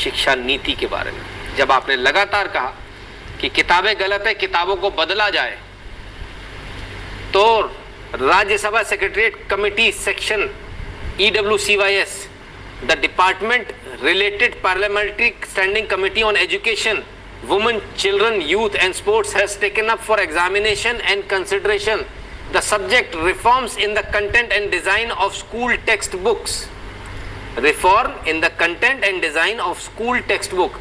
शिक्षा नीति के बारे में। जब आपने लगातार कहा कि किताबें गलत है, किताबों को बदला जाए, तो Rajya Sabha secretariat committee section EWCYS, the department related parliamentary standing committee on education, women, children, youth and sports has taken up for examination and consideration the subject reforms in the content and design of school textbooks. Reform in the content and design of school textbook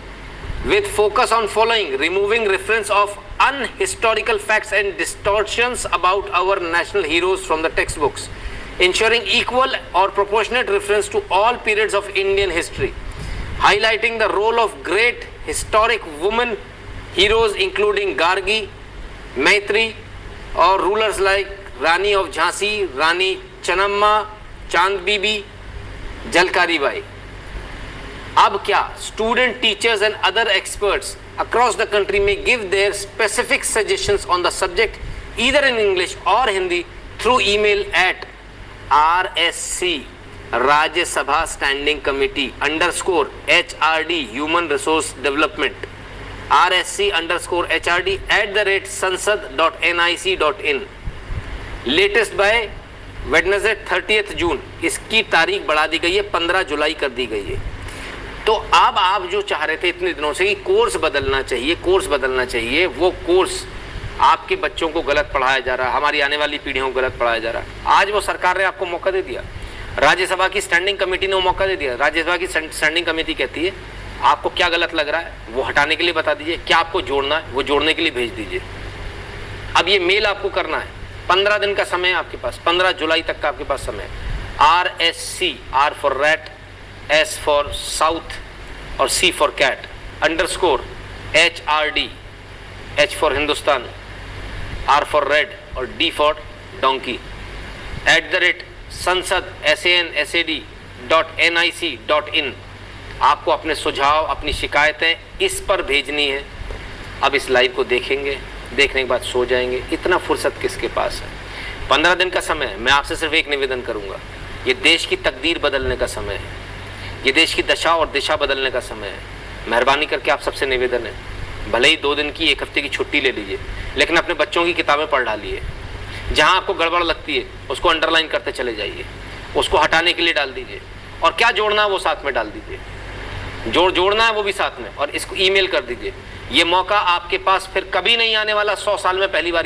with focus on following: removing reference of unhistorical facts and distortions about our national heroes from the textbooks, ensuring equal or proportionate reference to all periods of Indian history, highlighting the role of great historic women heroes including Gargi, Maitri, or rulers like Rani of Jhansi, Rani Channamma, Chand Bibi, Jalkari Bai. अब क्या student, teachers and other experts across the country may give their specific suggestions on the subject either in English or Hindi through email at RSC Rajya Sabha Standing Committee _ HRD Human Resource Development RSC _ HRD @sansad.nic.in latest by Wednesday 30 जून। इसकी तारीख बढ़ा दी गई है, 15 जुलाई कर दी गई है। तो अब आप जो चाह रहे थे इतने दिनों से कि कोर्स बदलना चाहिए, कोर्स बदलना चाहिए, वो कोर्स आपके बच्चों को गलत पढ़ाया जा रहा है, हमारी आने वाली पीढ़ियों को गलत पढ़ाया जा रहा है। आज वो सरकार ने आपको मौका दे दिया, राज्यसभा की स्टैंडिंग कमेटी ने वो मौका दे दिया। राज्यसभा की स्टैंडिंग कमेटी कहती है आपको क्या गलत लग रहा है वो हटाने के लिए बता दीजिए, क्या आपको जोड़ना है वो जोड़ने के लिए भेज दीजिए। अब ये मेल आपको करना है, 15 दिन का समय है आपके पास, 15 जुलाई तक का आपके पास समय है। RSC, R for rat, S for south और C for cat _ HRD, H for Hindustan, R for red और D for donkey @sansad SANSAD.nic.in। आपको अपने सुझाव, अपनी शिकायतें इस पर भेजनी है। अब इस लाइव को देखेंगे, देखने के बाद सो जाएंगे, इतना फुर्सत किसके पास है? 15 दिन का समय है। मैं आपसे सिर्फ एक निवेदन करूंगा, ये देश की तकदीर बदलने का समय है, ये देश की दशा और दिशा बदलने का समय है। मेहरबानी करके आप सबसे निवेदन है, भले ही 2 दिन की, 1 हफ्ते की छुट्टी ले लीजिए, लेकिन अपने बच्चों की किताबें पढ़ डालिए। जहां आपको गड़बड़ लगती है उसको अंडरलाइन करते चले जाइए, उसको हटाने के लिए डाल दीजिए, और क्या जोड़ना है वो साथ में डाल दीजिए, जोड़ना है वो भी साथ में, और इसको ईमेल कर दीजिए। ये मौका आपके पास फिर कभी नहीं आने वाला, 100 साल में पहली बार